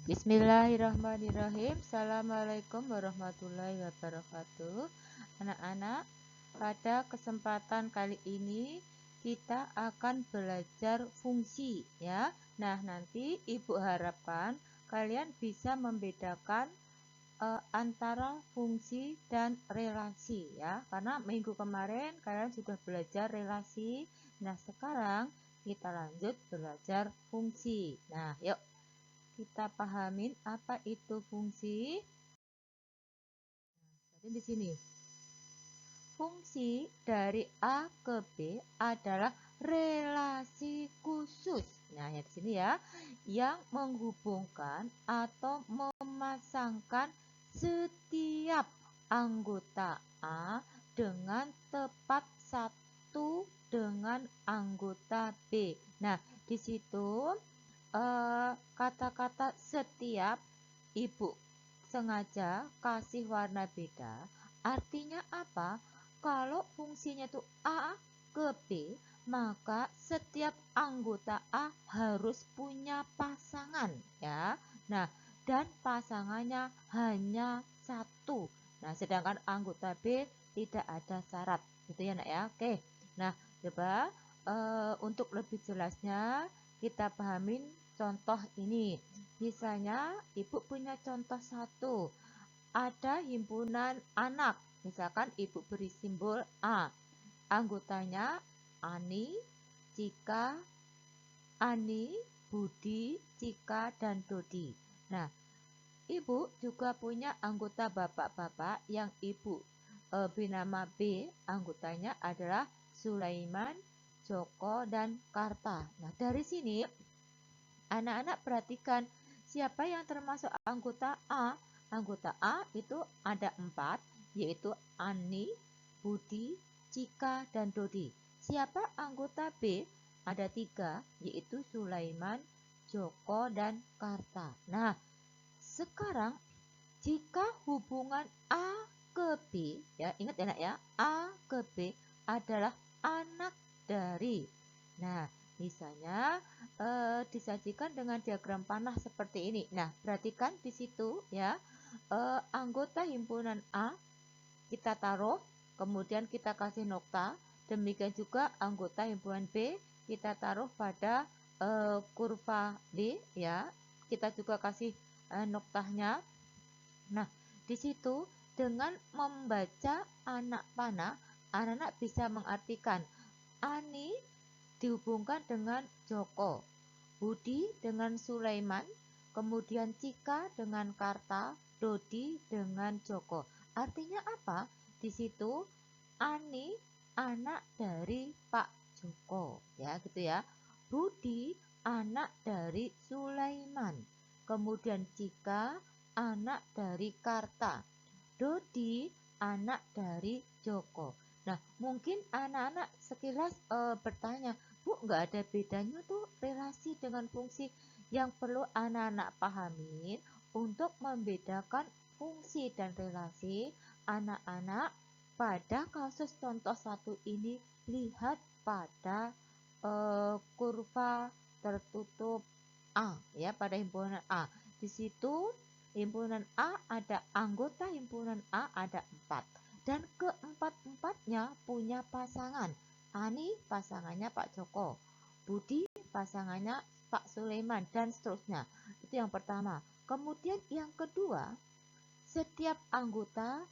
Bismillahirrahmanirrahim. Assalamualaikum warahmatullahi wabarakatuh. Anak-anak, pada kesempatan kali ini kita akan belajar fungsi ya. Nah, nanti Ibu harapkan kalian bisa membedakan antara fungsi dan relasi ya. Karena minggu kemarin kalian sudah belajar relasi. Nah, sekarang kita lanjut belajar fungsi. Nah, yuk kita pahamin apa itu fungsi. Jadi di sini fungsi dari A ke B adalah relasi khusus. Nah, ya di sini ya, yang menghubungkan atau memasangkan setiap anggota A dengan tepat satu dengan anggota B. Nah, di situ kata-kata setiap Ibu sengaja kasih warna beda. Artinya apa? Kalau fungsinya itu A ke B, maka setiap anggota A harus punya pasangan ya. Nah, dan pasangannya hanya satu. Nah, sedangkan anggota B tidak ada syarat. Gitu ya, Nak ya. Oke. Nah, coba untuk lebih jelasnya kita pahamin contoh ini. Misalnya Ibu punya contoh satu. Ada himpunan anak. Misalkan Ibu beri simbol A. Anggotanya Ani, Cika, Budi, Cika, dan Dodi. Nah, Ibu juga punya anggota bapak-bapak yang Ibu beri nama B. Anggotanya adalah Sulaiman, Joko, dan Karta. Nah, dari sini anak-anak perhatikan siapa yang termasuk anggota A. Anggota A itu ada 4, yaitu Ani, Budi, Cika, dan Dodi. Siapa anggota B? Ada 3, yaitu Sulaiman, Joko, dan Karta. Nah, sekarang jika hubungan A ke B, ya ingat ya nak ya, A ke B adalah anak dari. Nah, misalnya disajikan dengan diagram panah seperti ini. Nah, perhatikan di situ ya, anggota himpunan A kita taruh, kemudian kita kasih nokta. Demikian juga anggota himpunan B kita taruh pada kurva B ya. Kita juga kasih noktanya. Nah, di situ dengan membaca anak panah, anak-anak bisa mengartikan Ani dihubungkan dengan Joko, Budi dengan Sulaiman, kemudian Cika dengan Karta, Dodi dengan Joko. Artinya apa? Di situ Ani anak dari Pak Joko, ya gitu ya. Budi anak dari Sulaiman. Kemudian Cika anak dari Karta. Dodi anak dari Joko. Nah, mungkin anak-anak sekilas bertanya, Bu, nggak ada bedanya tuh relasi dengan fungsi. Yang perlu anak-anak pahamin untuk membedakan fungsi dan relasi, anak-anak pada kasus contoh satu ini lihat pada kurva tertutup A ya, pada himpunan A. Di situ himpunan A ada anggota himpunan A ada 4 dan keempat-empatnya punya pasangan. Ani pasangannya Pak Joko, Budi pasangannya Pak Sulaiman, dan seterusnya. Itu yang pertama. Kemudian yang kedua, setiap anggota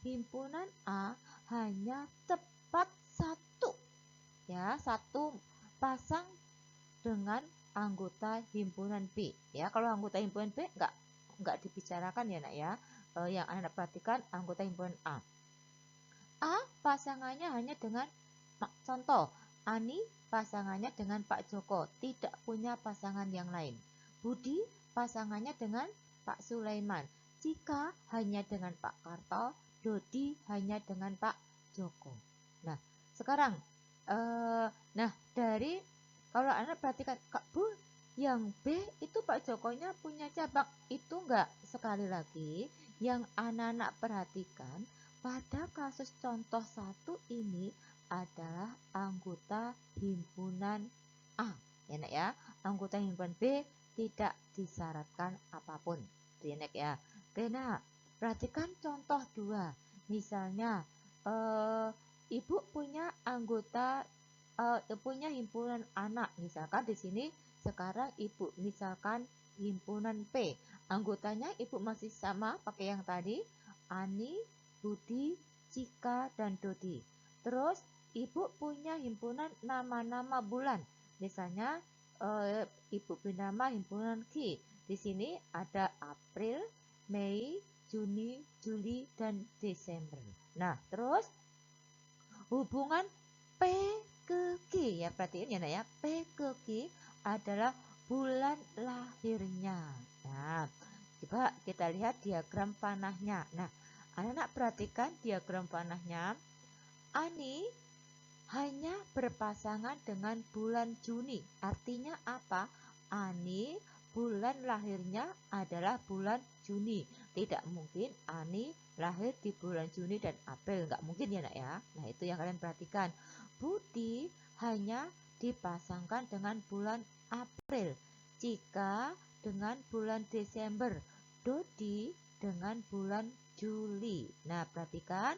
himpunan A hanya tepat satu ya, satu pasang dengan anggota himpunan B ya. Kalau anggota himpunan B enggak dibicarakan ya nak ya. Yang anak perhatikan anggota himpunan A pasangannya hanya dengan, contoh, Ani pasangannya dengan Pak Joko, tidak punya pasangan yang lain. Budi pasangannya dengan Pak Sulaiman. Cika hanya dengan Pak Karto. Dodi hanya dengan Pak Joko. Nah, sekarang dari kalau anak perhatikan, Kak Bu, yang B itu Pak Jokonya punya cabang. Itu enggak. Sekali lagi, yang anak-anak perhatikan pada kasus contoh satu ini adalah anggota himpunan A. ya nak ya. Anggota himpunan B tidak disyaratkan apapun, itu ya nak ya. Oke, nah perhatikan contoh 2. Misalnya ibu punya anggota punya himpunan anak, misalkan di sini sekarang ibu misalkan himpunan P, anggotanya ibu masih sama pakai yang tadi, Ani, Budi, Cika, dan Dodi. Terus ibu punya himpunan nama-nama bulan, misalnya ibu bernama himpunan Q. Di sini ada April, Mei, Juni, Juli, dan Desember. Nah, terus hubungan P ke Q ya, perhatiin ya nak ya. P ke Q adalah bulan lahirnya. Nah, coba kita lihat diagram panahnya. Nah, anak-anak perhatikan diagram panahnya. Ani hanya berpasangan dengan bulan Juni. Artinya apa? Ani bulan lahirnya adalah bulan Juni. Tidak mungkin Ani lahir di bulan Juni dan April. Nggak mungkin ya nak ya. Nah itu yang kalian perhatikan. Budi hanya dipasangkan dengan bulan April. Cika dengan bulan Desember. Dodi dengan bulan Juli. Nah perhatikan.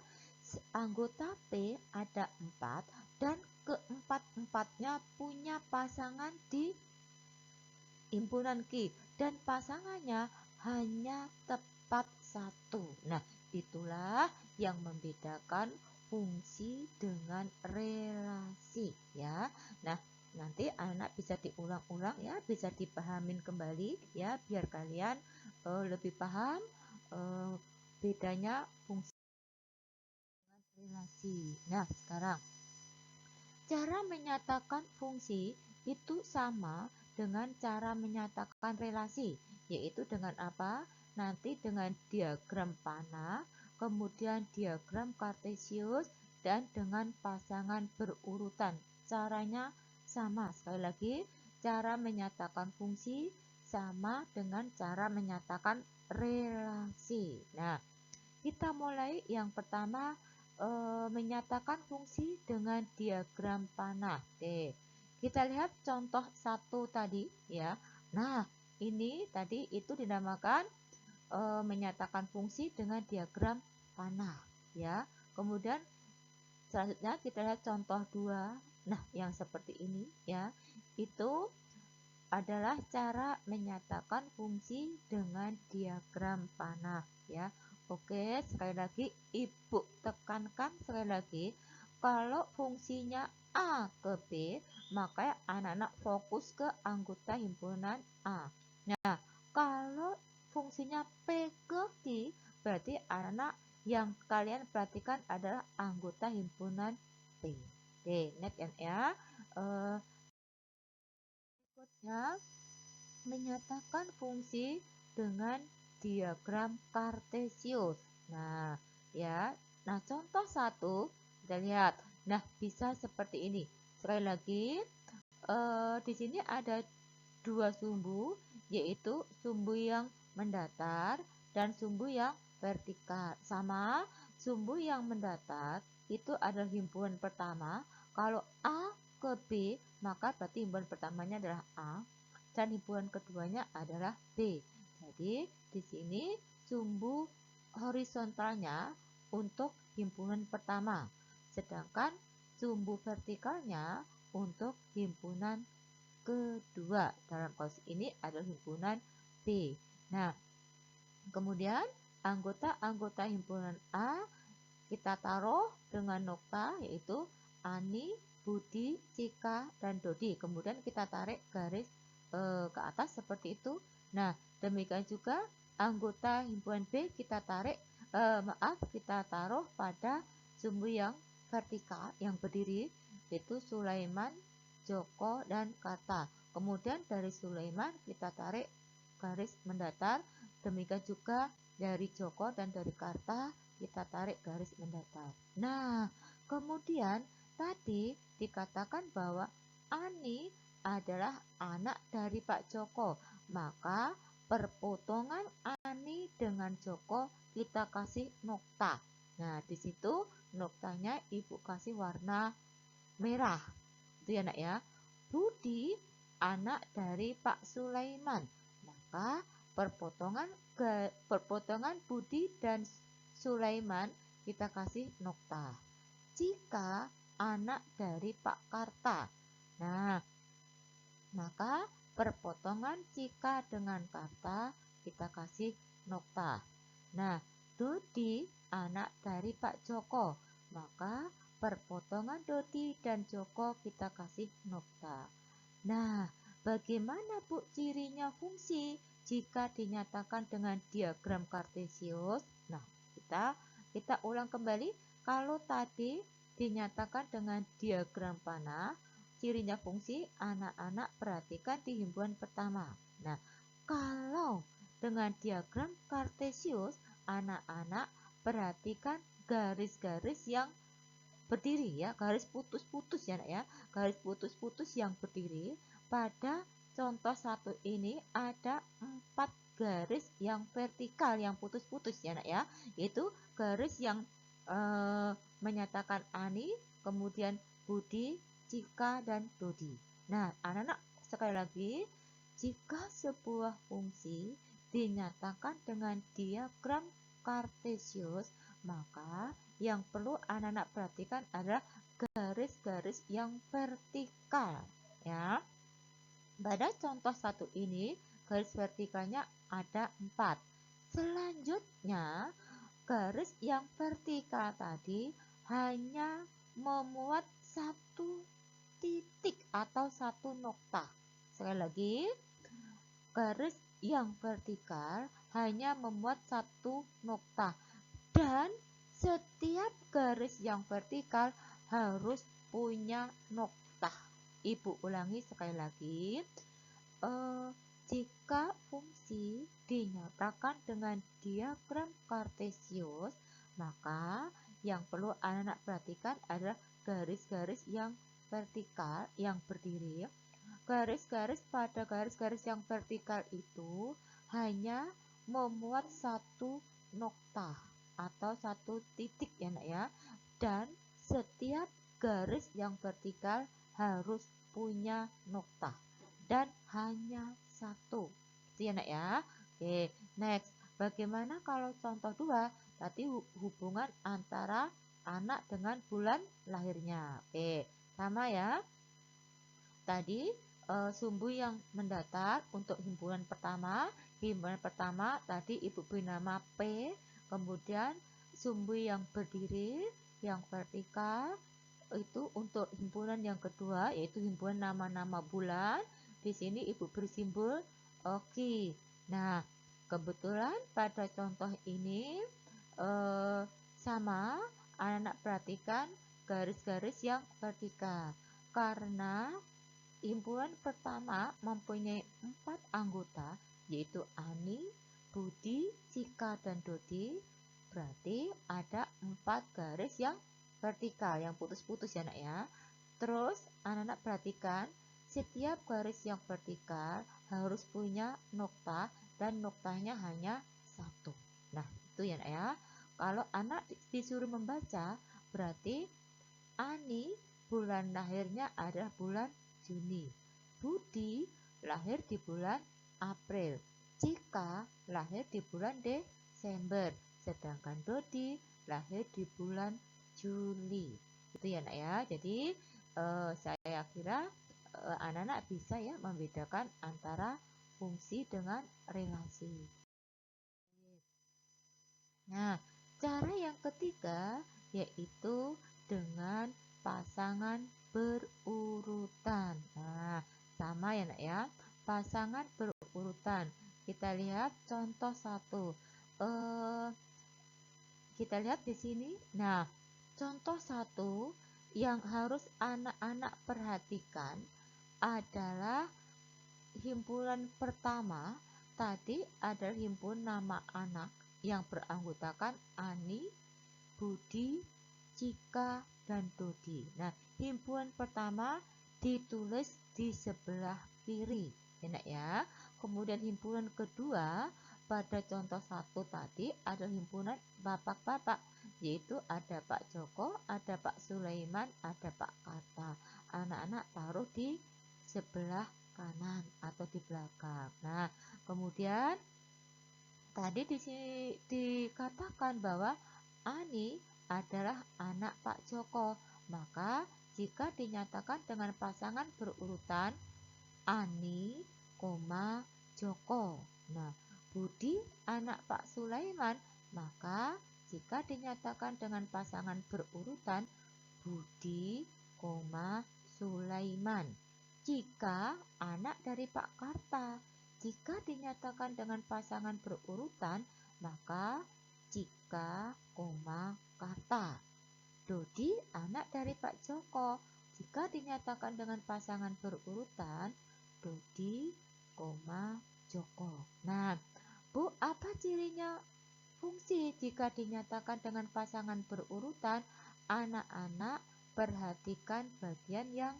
Anggota P ada 4 dan keempat-empatnya punya pasangan di himpunan Q dan pasangannya hanya tepat 1. Nah, itulah yang membedakan fungsi dengan relasi ya. Nah, nanti anak bisa diulang-ulang ya, bisa dipahamin kembali ya biar kalian lebih paham bedanya fungsi relasi. Nah, sekarang cara menyatakan fungsi itu sama dengan cara menyatakan relasi, yaitu dengan apa? Nanti dengan diagram panah, kemudian diagram kartesius, dan dengan pasangan berurutan. Caranya sama. Sekali lagi, cara menyatakan fungsi sama dengan cara menyatakan relasi. Nah, kita mulai yang pertama menyatakan fungsi dengan diagram panah. Oke, kita lihat contoh 1 tadi ya. Nah, ini tadi itu dinamakan menyatakan fungsi dengan diagram panah ya. Kemudian selanjutnya kita lihat contoh 2. Nah, yang seperti ini ya. Itu adalah cara menyatakan fungsi dengan diagram panah ya. Oke, sekali lagi ibu tekankan sekali lagi, kalau fungsinya A ke B, maka anak-anak fokus ke anggota himpunan A. Nah, kalau fungsinya P ke Q, berarti anak-anak yang kalian perhatikan adalah anggota himpunan P. Oke, next ya. Berikutnya, menyatakan fungsi dengan diagram kartesius. Nah, ya. Nah, contoh 1 kita lihat. Nah, bisa seperti ini. Sekali lagi, di sini ada 2 sumbu, yaitu sumbu yang mendatar dan sumbu yang vertikal. Sama, sumbu yang mendatar itu adalah himpunan pertama. Kalau A ke B, maka berarti himpunan pertamanya adalah A dan himpunan keduanya adalah B. Jadi di sini sumbu horizontalnya untuk himpunan pertama, sedangkan sumbu vertikalnya untuk himpunan kedua. Dalam kasus ini adalah himpunan B. Nah, kemudian anggota-anggota himpunan A kita taruh dengan nokta, yaitu Ani, Budi, Cika, dan Dodi. Kemudian kita tarik garis ke atas seperti itu. Nah, demikian juga anggota himpunan B kita kita taruh pada sumbu yang vertikal yang berdiri, yaitu Sulaiman, Joko, dan Karta. Kemudian dari Sulaiman kita tarik garis mendatar, demikian juga dari Joko dan dari Karta kita tarik garis mendatar. Nah, kemudian tadi dikatakan bahwa Ani adalah anak dari Pak Joko, maka perpotongan Ani dengan Joko kita kasih nokta. Nah, di situ noktanya ibu kasih warna merah. Itu ya nak ya. Budi anak dari Pak Sulaiman. Maka perpotongan Budi dan Sulaiman kita kasih nokta. Cika anak dari Pak Karta. Nah, maka perpotongan Cika dengan Karta kita kasih nokta. Nah, Dodi anak dari Pak Joko. Maka perpotongan Dodi dan Joko kita kasih nokta. Nah, bagaimana Bu cirinya fungsi jika dinyatakan dengan diagram kartesius? Nah, kita ulang kembali. Kalau tadi dinyatakan dengan diagram panah, cirinya fungsi, anak-anak perhatikan di himpunan pertama. Nah, kalau dengan diagram kartesius, anak-anak perhatikan garis-garis yang berdiri ya, garis putus-putus ya nak ya, garis putus-putus yang berdiri. Pada contoh satu ini ada 4 garis yang vertikal yang putus-putus ya nak ya, yaitu garis yang menyatakan Ani, kemudian Budi, Cika, dan Dodi. Nah, anak-anak sekali lagi, jika sebuah fungsi dinyatakan dengan diagram kartesius, maka yang perlu anak-anak perhatikan adalah garis-garis yang vertikal ya. Pada contoh satu ini garis vertikalnya ada 4. Selanjutnya garis yang vertikal tadi hanya memuat satu titik atau satu nokta. Sekali lagi, garis yang vertikal hanya memuat satu nokta dan setiap garis yang vertikal harus punya nokta. Ibu ulangi sekali lagi. Jika fungsi dinyatakan dengan diagram kartesius, maka yang perlu anak-anak perhatikan adalah garis-garis yang vertikal yang berdiri. Garis-garis pada garis-garis yang vertikal itu hanya memuat satu nokta atau satu titik ya nak ya, dan setiap garis yang vertikal harus punya nokta dan hanya satu. Itu ya nak ya. Oke, next. Bagaimana kalau contoh 2? Tadi hubungan antara anak dengan bulan lahirnya. Oke, sama ya. Tadi sumbu yang mendatar untuk himpunan pertama. Himpunan pertama tadi ibu beri nama P. Kemudian sumbu yang berdiri, yang vertikal, itu untuk himpunan yang kedua, yaitu himpunan nama-nama bulan. Di sini ibu beri simbol Q. Nah, kebetulan pada contoh ini sama, anak-anak perhatikan garis-garis yang vertikal. Karena himpunan pertama mempunyai 4 anggota, yaitu Ani, Budi, Cika, dan Dodi. Berarti ada 4 garis yang vertikal, yang putus-putus ya nak ya. Terus anak-anak perhatikan, setiap garis yang vertikal harus punya nokta dan noktanya hanya satu. Nah, itu ya nak ya. Kalau anak disuruh membaca, berarti Ani bulan lahirnya adalah bulan Juni. Budi lahir di bulan April. Cika lahir di bulan Desember. Sedangkan Dodi lahir di bulan Juli. Itu ya nak ya. Jadi saya kira anak-anak bisa ya membedakan antara fungsi dengan relasi. Nah, cara yang ketiga yaitu dengan pasangan berurutan. Nah, sama ya nak ya. Pasangan berurutan. Kita lihat contoh 1. Kita lihat di sini. Nah, contoh 1 yang harus anak-anak perhatikan adalah himpunan pertama. Tadi adalah himpunan nama anak yang beranggotakan Ani, Budi, Cika, dan Dodi. Nah, himpunan pertama ditulis di sebelah kiri, ya nak ya. Kemudian himpunan kedua pada contoh 1 tadi adalah himpunan bapak-bapak, yaitu ada Pak Joko, ada Pak Sulaiman, ada Pak Karta. Anak-anak taruh di sebelah kanan atau di belakang. Nah, kemudian tadi di sini dikatakan bahwa Ani adalah anak Pak Joko. Maka jika dinyatakan dengan pasangan berurutan Ani, Joko. Nah, Budi anak Pak Sulaiman. Maka jika dinyatakan dengan pasangan berurutan Budi, Sulaiman. Jika anak dari Pak Karta, jika dinyatakan dengan pasangan berurutan, maka Cika, Karta. Dodi anak dari Pak Joko. Jika dinyatakan dengan pasangan berurutan, Dodi, Joko. Nah, Bu, apa cirinya fungsi jika dinyatakan dengan pasangan berurutan? Anak-anak perhatikan bagian yang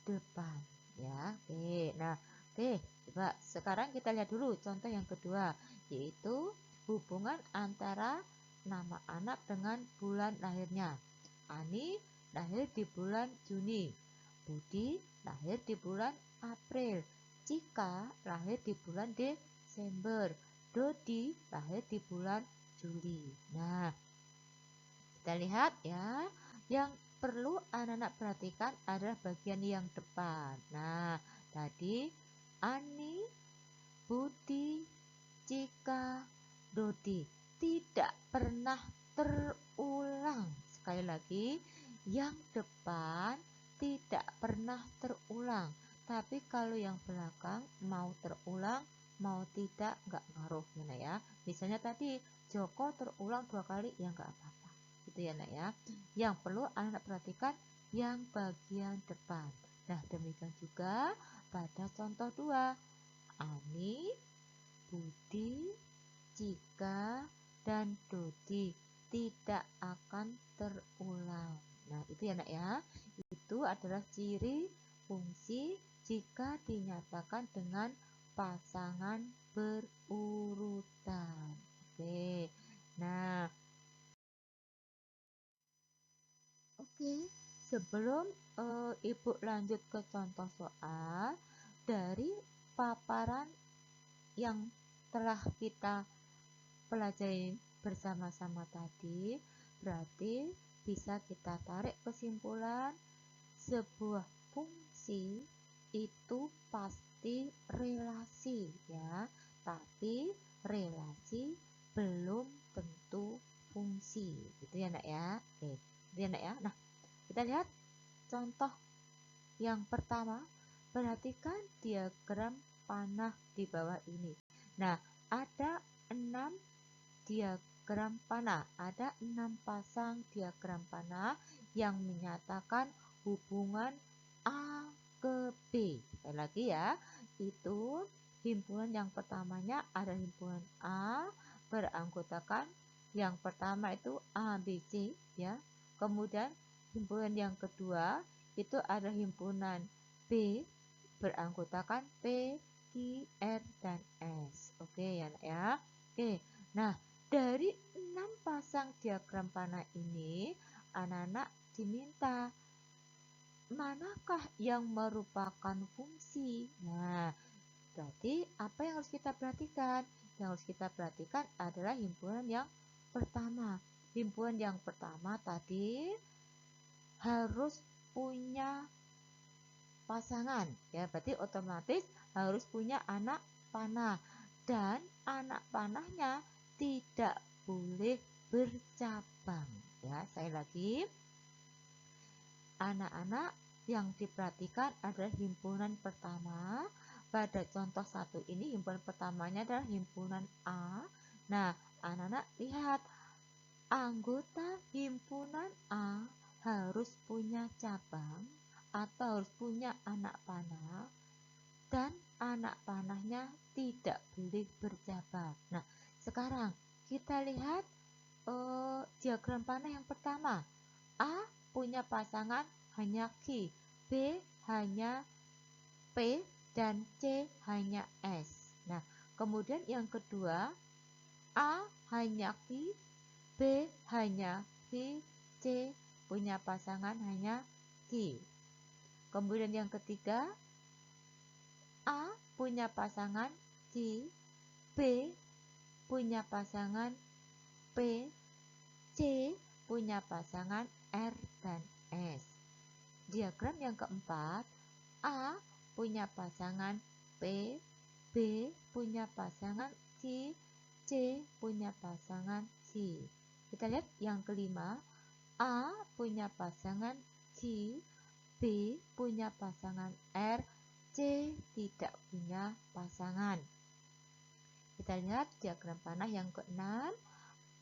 depan ya. Oke, coba sekarang kita lihat dulu contoh yang kedua, yaitu hubungan antara nama anak dengan bulan lahirnya. Ani lahir di bulan Juni, Budi lahir di bulan April, Cika lahir di bulan Desember, Dodi lahir di bulan Juli. Nah, kita lihat ya, yang perlu anak-anak perhatikan adalah bagian yang depan. Nah, tadi Ani, Budi, Cika, Dodi tidak pernah terulang. Sekali lagi, yang depan tidak pernah terulang. Tapi kalau yang belakang mau terulang, mau tidak, nggak ngaruh ya. Misalnya tadi Joko terulang 2 kali, ya nggak apa-apa. Gitu ya nak ya. Yang perlu anak perhatikan yang bagian depan. Nah, demikian juga pada contoh 2. Ani, Budi, Cika, dan Dodi tidak akan terulang. Nah, itu ya nak ya. Itu adalah ciri fungsi jika dinyatakan dengan pasangan berurutan. Oke. Nah, sebelum Ibu lanjut ke contoh soal, dari paparan yang telah kita pelajari bersama-sama tadi, berarti bisa kita tarik kesimpulan sebuah fungsi itu pasti relasi ya, tapi relasi belum tentu fungsi. Gitu ya nak ya. Oke, gitu ya nak ya. Nah, kita lihat contoh yang pertama. Perhatikan diagram panah di bawah ini. Nah, ada 6 diagram panah, ada 6 pasang diagram panah yang menyatakan hubungan A ke B. Sekali lagi ya, itu himpunan yang pertamanya ada himpunan A beranggotakan yang pertama itu A, B, C ya. Kemudian himpunan yang kedua itu ada himpunan B beranggotakan P, Q, R, dan S. Oke ya, ya. Oke, nah dari 6 pasang diagram panah ini, anak-anak diminta manakah yang merupakan fungsi. Nah, berarti apa yang harus kita perhatikan? Yang harus kita perhatikan adalah himpunan yang pertama. Himpunan yang pertama tadi harus punya pasangan ya, berarti otomatis harus punya anak panah, dan anak panahnya tidak boleh bercabang ya. Saya lagi, anak-anak yang diperhatikan adalah himpunan pertama. Pada contoh 1 ini himpunan pertamanya adalah himpunan A. Nah, anak-anak lihat, anggota himpunan A harus punya cabang atau harus punya anak panah, dan anak panahnya tidak boleh bercabang. Nah, sekarang kita lihat diagram panah yang pertama. A punya pasangan hanya Q, B hanya P, dan C hanya S. Nah, kemudian yang kedua, A hanya Q, B hanya Q, C punya pasangan hanya Q. Kemudian yang ketiga, A punya pasangan C, B punya pasangan P, C punya pasangan R dan S. Diagram yang keempat, A punya pasangan P, B punya pasangan C, C punya pasangan C. Kita lihat yang kelima, A punya pasangan C, B punya pasangan R, C tidak punya pasangan. Kita lihat diagram panah yang keenam,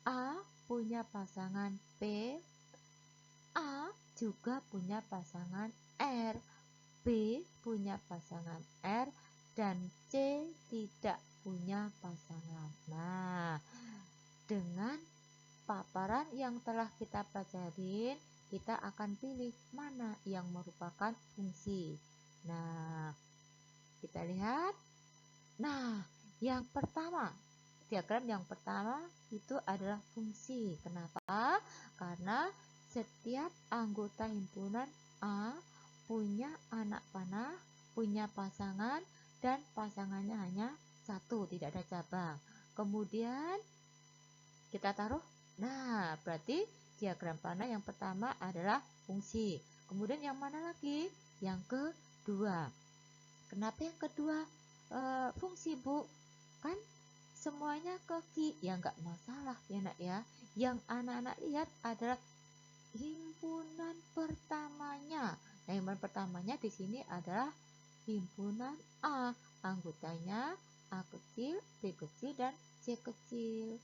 A punya pasangan P, A juga punya pasangan R, B punya pasangan R, dan C tidak punya pasangan. Nah, dengan paparan yang telah kita pelajarin, kita akan pilih mana yang merupakan fungsi. Nah, kita lihat. Nah, yang pertama, diagram yang pertama itu adalah fungsi. Kenapa? Karena setiap anggota himpunan A punya anak panah, punya pasangan, dan pasangannya hanya satu, tidak ada cabang. Kemudian kita taruh, nah berarti diagram panah yang pertama adalah fungsi. Kemudian yang mana lagi? Yang kedua. Kenapa yang kedua fungsi, Bu? Kan semuanya ke Ki, ya nggak masalah ya nak ya. Yang anak-anak lihat adalah himpunan pertamanya. Nah, himpunan pertamanya di sini adalah himpunan A. Anggotanya A kecil, B kecil, dan C kecil.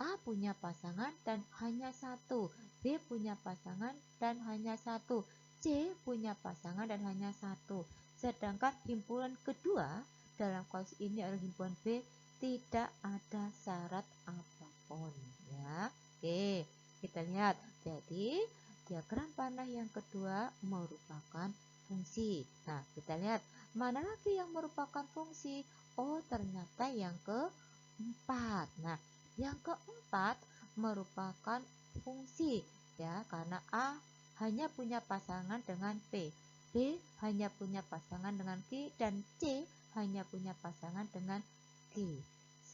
A punya pasangan dan hanya satu, B punya pasangan dan hanya satu, C punya pasangan dan hanya satu. Sedangkan himpunan kedua dalam kasus ini adalah himpunan B, tidak ada syarat apapun ya. Oke, kita lihat. Jadi diagram panah yang kedua merupakan fungsi. Nah, kita lihat mana lagi yang merupakan fungsi. Oh, ternyata yang keempat. Nah, yang keempat merupakan fungsi ya, karena A hanya punya pasangan dengan P, B hanya punya pasangan dengan Q, dan C hanya punya pasangan dengan Q.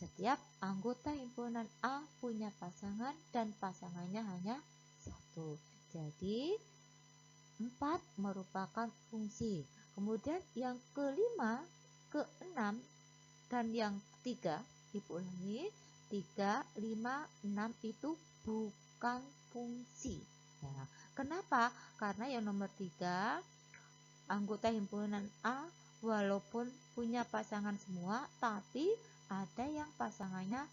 Setiap anggota himpunan A punya pasangan dan pasangannya hanya satu. Jadi 4 merupakan fungsi. Kemudian yang kelima, keenam, dan yang ketiga, Ibu ulangi, 3, 5, 6 itu bukan fungsi. Ya, kenapa? Karena yang nomor 3, anggota himpunan A walaupun punya pasangan semua, tapi ada yang pasangannya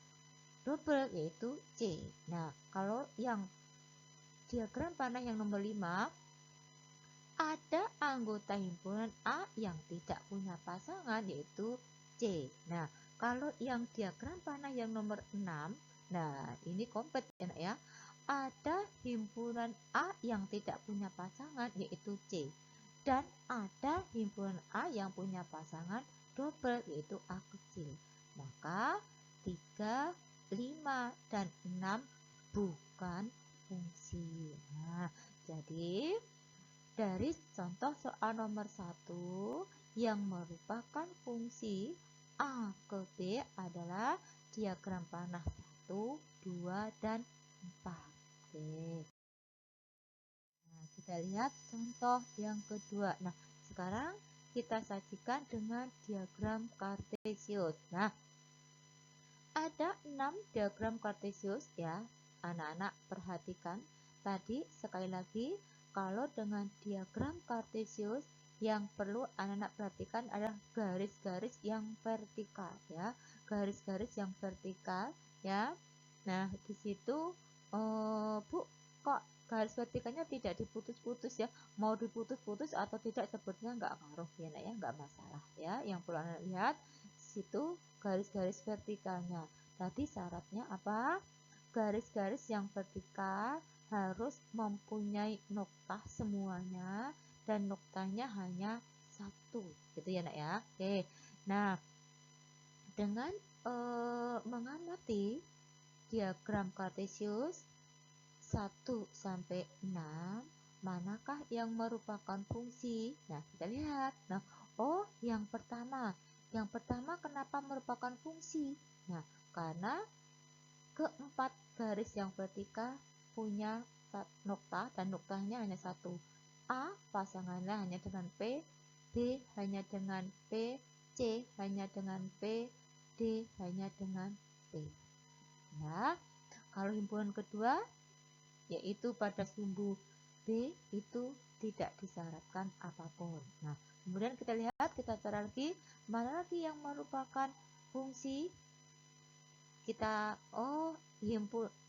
double, yaitu C. Nah, kalau yang diagram panah yang nomor 5, ada anggota himpunan A yang tidak punya pasangan, yaitu C. Nah, kalau yang diagram panah yang nomor 6, nah ini komplit ya. Ada himpunan A yang tidak punya pasangan, yaitu C. Dan ada himpunan A yang punya pasangan double, yaitu A kecil. Maka 3, 5, dan 6 bukan fungsi. Nah, jadi dari contoh soal nomor 1 yang merupakan fungsi A ke B adalah diagram panah 1, 2, dan 4. Oke. Nah, kita lihat contoh yang kedua. Nah, sekarang kita sajikan dengan diagram kartesius. Nah, ada 6 diagram kartesius ya. Anak-anak perhatikan. Tadi sekali lagi, kalau dengan diagram kartesius yang perlu anak-anak perhatikan adalah garis-garis yang vertikal ya. Garis-garis yang vertikal ya. Nah, di situ Bu, kok garis vertikalnya tidak diputus-putus ya? Mau diputus-putus atau tidak sebetulnya nggak ngaruh ya, nak ya, nggak masalah ya. Yang perlu anak lihat di situ garis-garis vertikalnya. Tadi syaratnya apa? Garis-garis yang vertikal harus mempunyai noktah semuanya dan noktanya hanya satu, gitu ya nak ya. Oke, nah dengan mengamati diagram kartesius 1 sampai 6, manakah yang merupakan fungsi? Nah, kita lihat. Nah, Oh, yang pertama. Yang pertama kenapa merupakan fungsi? Nah, karena keempat garis yang vertikal punya nokta dan noktanya hanya satu. A pasangannya hanya dengan P, B hanya dengan P, C hanya dengan P, D hanya dengan P. Ya, kalau himpunan kedua yaitu pada sumbu B itu tidak disyaratkan apapun. Nah, kemudian kita lihat, kita cari lagi, mana lagi yang merupakan fungsi? Kita,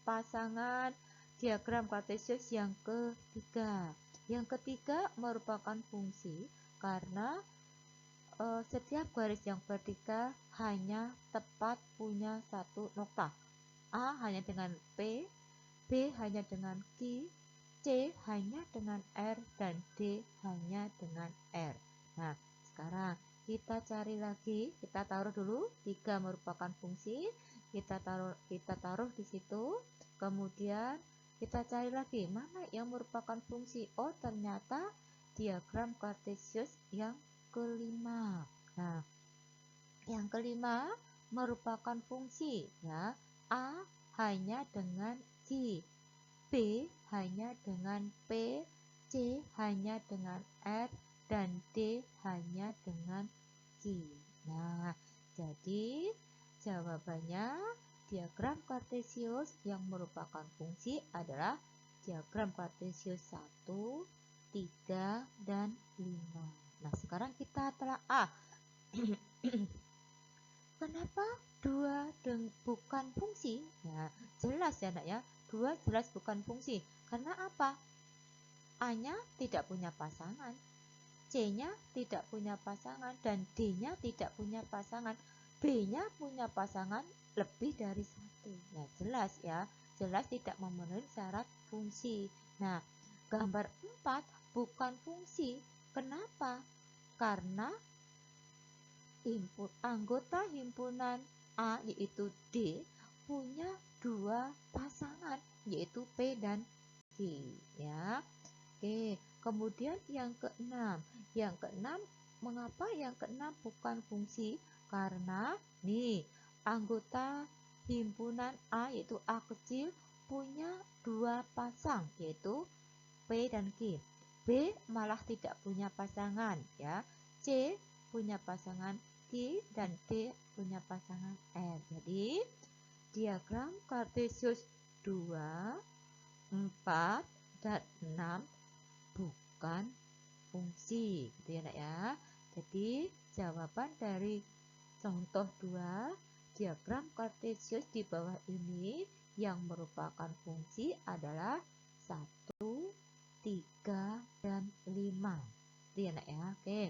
pasangan diagram kartesius yang ketiga. Yang ketiga merupakan fungsi karena setiap garis yang vertikal hanya tepat punya satu nokta. A hanya dengan P, B hanya dengan Q, C hanya dengan R, dan D hanya dengan R. Nah, sekarang kita cari lagi, kita taruh dulu 3 merupakan fungsi, kita taruh di situ. Kemudian kita cari lagi mana yang merupakan fungsi. Oh, ternyata diagram kartesius yang kelima. Nah, yang kelima merupakan fungsi ya. A hanya dengan Q, B hanya dengan P, C hanya dengan R, dan D hanya dengan Q. Nah, jadi jawabannya diagram kartesius yang merupakan fungsi adalah diagram kartesius 1, 3, dan 5. Nah, sekarang kita telaah. Kenapa 2 bukan fungsi? Ya, jelas ya nak ya. 2 jelas bukan fungsi. Karena apa? A-nya tidak punya pasangan, C-nya tidak punya pasangan, dan D-nya tidak punya pasangan. B-nya punya pasangan lebih dari 1. Nah, jelas ya. Jelas tidak memenuhi syarat fungsi. Nah, gambar 4 bukan fungsi. Kenapa? Karena anggota himpunan A yaitu D punya 2 pasangan yaitu P dan Q ya. Oke, kemudian yang keenam. Yang keenam, mengapa yang keenam bukan fungsi? Karena nih, anggota himpunan A yaitu A kecil punya 2 pasang yaitu P dan Q. B malah tidak punya pasangan ya. C punya pasangan Q dan D punya pasangan R. Jadi diagram kartesius 2, 4, dan 6 bukan fungsi gitu ya nak ya. Jadi jawaban dari contoh 2 diagram kartesius di bawah ini yang merupakan fungsi adalah 1, 3, dan 5 itu ya nak ya. Oke.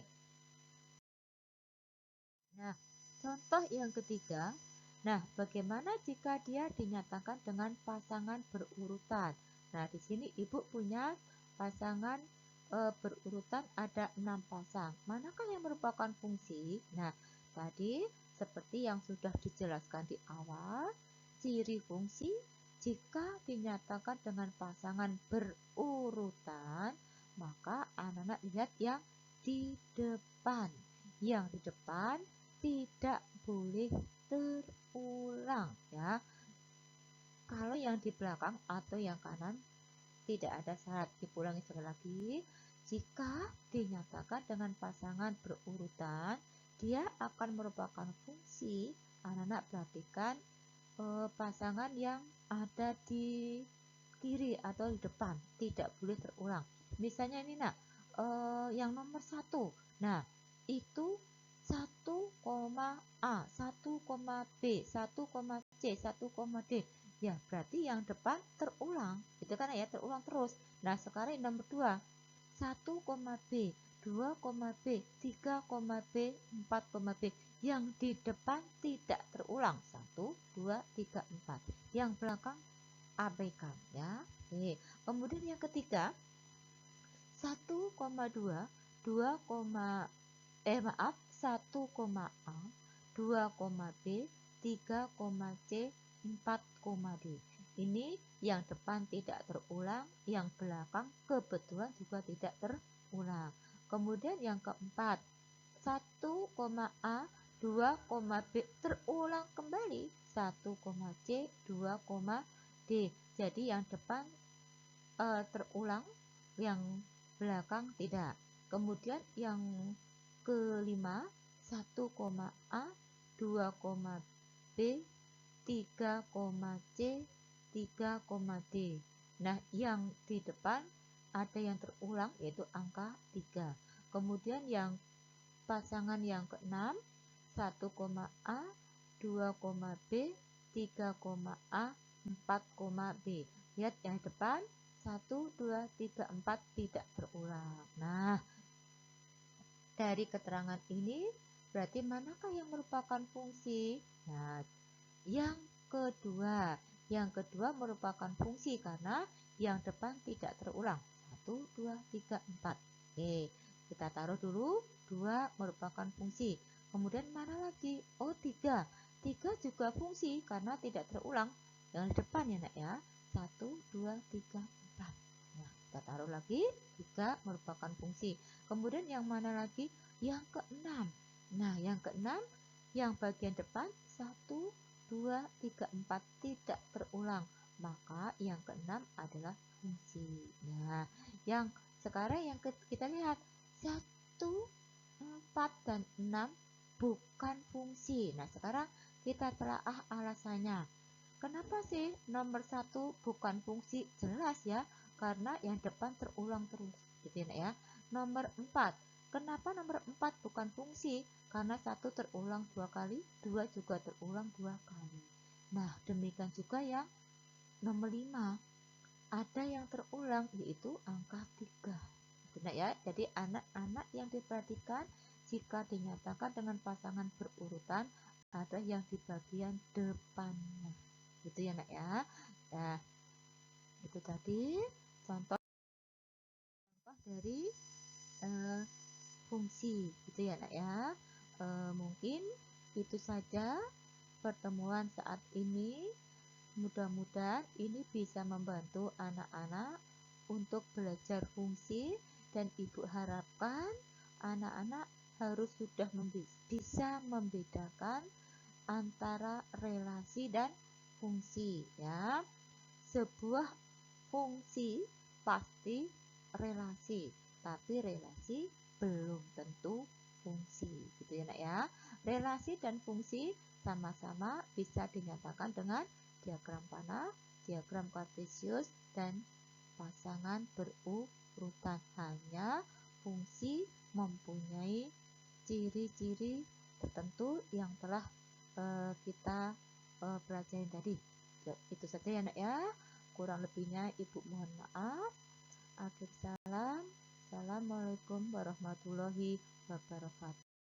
Nah, contoh yang ketiga. Nah, bagaimana jika dia dinyatakan dengan pasangan berurutan? Nah, di sini ibu punya pasangan berurutan ada 6 pasang. Manakah yang merupakan fungsi? Nah, tadi seperti yang sudah dijelaskan di awal, ciri fungsi jika dinyatakan dengan pasangan berurutan, maka anak-anak lihat yang di depan. Yang di depan tidak boleh terulang ya. Kalau yang di belakang atau yang kanan tidak ada syarat. Diulangi sekali lagi. Jika dinyatakan dengan pasangan berurutan, dia akan merupakan fungsi. Anak-anak perhatikan pasangan yang ada di kiri atau di depan tidak boleh terulang. Misalnya ini nak, yang nomor 1. Nah, itu 1, A, 1, B, 1, C, 1, D. Ya, berarti yang depan terulang. Itu kan ya, terulang terus. Nah, sekarang nomor 2. 1, B, 2, B, 3, B, 4, B. Yang di depan tidak terulang. 1, 2, 3, 4. Yang belakang abaikan ya. Oke. Kemudian yang ketiga 1,2 2, 1, A 2, B 3, C 4, D. Ini yang depan tidak terulang, yang belakang kebetulan juga tidak terulang. Kemudian yang keempat 1, A, 2, B terulang kembali 1, C, 2, D. Jadi yang depan terulang, yang belakang tidak. Kemudian yang kelima 1, A, 2, B, 3, C, 3, D. Nah, yang di depan ada yang terulang yaitu angka 3. Kemudian yang pasangan yang keenam 1, A, 2, B, 3, A, 4, B. Lihat yang depan 1, 2, 3, 4 tidak terulang. Nah, dari keterangan ini berarti manakah yang merupakan fungsi? Nah, yang kedua merupakan fungsi karena yang depan tidak terulang. 1, 2, 3, 4. Oke, kita taruh dulu 2 merupakan fungsi. Kemudian mana lagi? Oh, 3. 3 juga fungsi karena tidak terulang. Yang depan ya nak ya. 1, 2, 3, 4. Nah, kita taruh lagi 3 merupakan fungsi. Kemudian yang mana lagi? Yang keenam. Nah, yang keenam yang bagian depan 1, 2, 3, 4 tidak terulang. Maka yang keenam adalah fungsi. Nah, yang sekarang yang kita lihat 1, 4, dan 6 bukan fungsi. Nah, sekarang kita telaah alasannya. Kenapa sih nomor 1 bukan fungsi? Jelas ya, karena yang depan terulang terus. Gitu ya. Nomor 4. Kenapa nomor 4 bukan fungsi? Karena 1 terulang 2 kali, 2 juga terulang 2 kali. Nah, demikian juga yang nomor 5. Ada yang terulang yaitu angka 3. Benar ya? Jadi anak-anak yang diperhatikan jika dinyatakan dengan pasangan berurutan ada yang di bagian depannya. Gitu ya nak ya. Nah, itu tadi contoh dari fungsi gitu ya nak ya. Mungkin itu saja pertemuan saat ini. Mudah-mudahan ini bisa membantu anak-anak untuk belajar fungsi, dan ibu harapkan anak-anak harus sudah bisa membedakan antara relasi dan fungsi ya. Sebuah fungsi pasti relasi, tapi relasi belum tentu fungsi gitu ya nak ya. Relasi dan fungsi sama-sama bisa dinyatakan dengan diagram panah, diagram kartesius, dan pasangan berurutan. Hanya fungsi mempunyai ciri-ciri tertentu yang telah kita pelajari tadi. Itu saja ya nak ya. Kurang lebihnya ibu mohon maaf. Akhir salam. Assalamualaikum warahmatullahi wabarakatuh.